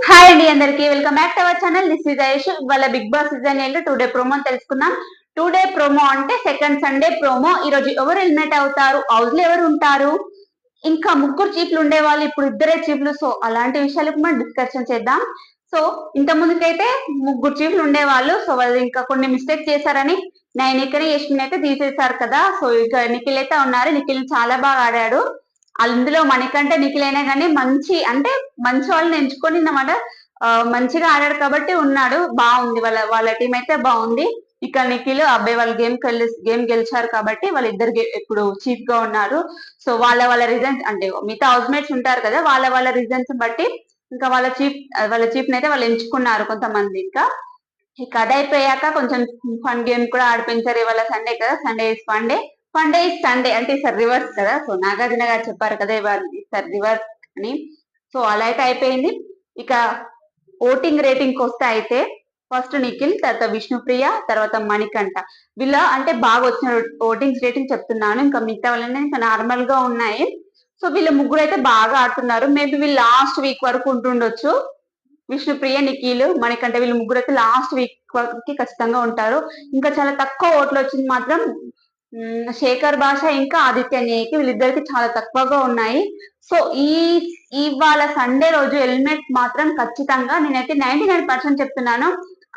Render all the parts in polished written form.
Hi అండి అందరికి welcome back to our channel. This is Aishu. ఇవాళ Bigg Boss season 8 today promo తెలుసుకుందాం. Today promo అంటే second Sunday promo. ఈ రోజు ఎవరు ఎలిమినేట్ అవుతారు, హౌస్ లో ఎవరు ఉంటారు, ఇంకా ముగ్గురు చీఫ్లు ఉండే వాళ్ళు ఇప్పుడు ఇద్దరే చీఫ్లు. సో అలాంటి విషయాలకు మనం డిస్కషన్ చేద్దాం. సో ఇంత ముందుకైతే ముగ్గురు చీఫ్లు ఉండేవాళ్ళు. సో వాళ్ళు ఇంకా కొన్ని మిస్టేక్ చేశారని నైనికని యశ్మిని అయితే తీసేశారు కదా. సో ఇక నిఖిల్ అయితే ఉన్నారు. నిఖిల్ చాలా బాగా ఆడాడు. అందులో మనకంటే నిఖిల్ అయినా కానీ మంచి వాళ్ళని ఎంచుకొని అన్నమాట. మంచిగా ఆడాడు కాబట్టి ఉన్నాడు. బాగుంది, వాళ్ళ టీం అయితే బాగుంది. ఇక నిఖిల్ అబ్బాయి వాళ్ళు గేమ్ గెలిచారు కాబట్టి వాళ్ళిద్దరు ఇప్పుడు చీఫ్ గా ఉన్నారు. సో వాళ్ళ రీజన్స్ అంటే మిగతా హౌస్ మేట్స్ ఉంటారు కదా, వాళ్ళ రీజన్స్ బట్టి ఇంకా వాళ్ళ చీఫ్ అయితే వాళ్ళు ఎంచుకున్నారు కొంతమంది. ఇంకా ఈ కథ అయిపోయాక కొంచెం ఫన్ గేమ్ కూడా ఆడిపించారు. ఇవాళ సండే కదా, Sunday is fun day. Fun day is Sunday అంటే ఈసారి రివర్స్ కదా. సో నాగార్జున గారు చెప్పారు కదా ఇవాళ ఈసారి రివర్స్ అని. సో అలా అయితే అయిపోయింది. ఇక ఓటింగ్ రేటింగ్ వస్తే అయితే ఫస్ట్ నిఖిల్, తర్వాత విష్ణుప్రియ, తర్వాత మణికంఠ. వీళ్ళ అంటే బాగా వచ్చిన ఓటింగ్స్ రేటింగ్ చెప్తున్నాను. ఇంకా మిగతా వాళ్ళని ఇంకా నార్మల్ గా ఉన్నాయి. సో వీళ్ళ ముగ్గురు అయితే బాగా ఆడుతున్నారు. మేబీ వీళ్ళు లాస్ట్ వీక్ వరకు ఉంటుండొచ్చు. విష్ణుప్రియ, నిఖిల్, మణికంఠ వీళ్ళు ముగ్గురు అయితే లాస్ట్ వీక్ కి ఖచ్చితంగా ఉంటారు. ఇంకా చాలా తక్కువ ఓట్లు వచ్చింది మాత్రం శేఖర్ భాష ఇంకా ఆదిత్య న్యాయకి. వీళ్ళిద్దరికి చాలా తక్కువగా ఉన్నాయి. సో ఇవాళ సండే రోజు ఎలిమినేట్ మాత్రం ఖచ్చితంగా నేనైతే 99% చెప్తున్నాను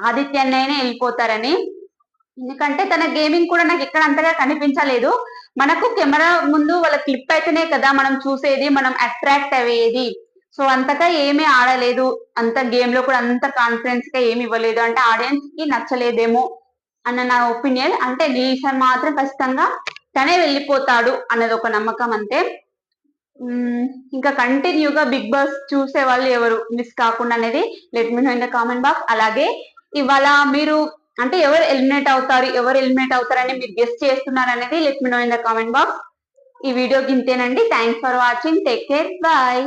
ఆదిత్య న్యాయనే వెళ్ళిపోతారని. ఎందుకంటే తన గేమింగ్ కూడా నాకు ఎక్కడ అంతగా కనిపించలేదు. మనకు కెమెరా ముందు వాళ్ళ క్లిప్ అయితేనే కదా మనం చూసేది, మనం అట్రాక్ట్ అయ్యేది. సో అంతగా ఏమీ ఆడలేదు. అంత గేమ్ లో కూడా అంత కాన్ఫిడెన్స్ గా ఏమి ఇవ్వలేదు. అంటే ఆడియన్స్ కి నచ్చలేదేమో అన్న నా ఒపీనియన్. అంటే ఈసారి మాత్రం ఖచ్చితంగా తనే వెళ్ళిపోతాడు అన్నది ఒక నమ్మకం అంతే. ఇంకా కంటిన్యూగా బిగ్ బాస్ చూసే వాళ్ళు ఎవరు మిస్ కాకుండా అనేది let me know in the comment box. అలాగే ఇవాళ మీరు అంటే ఎవరు ఎలిమినేట్ అవుతారని మీరు గెస్ట్ చేస్తున్నారు అనేది let me know in the comment box. ఈ వీడియోకి ఇంతేనండి. Thanks for watching. Take care, bye.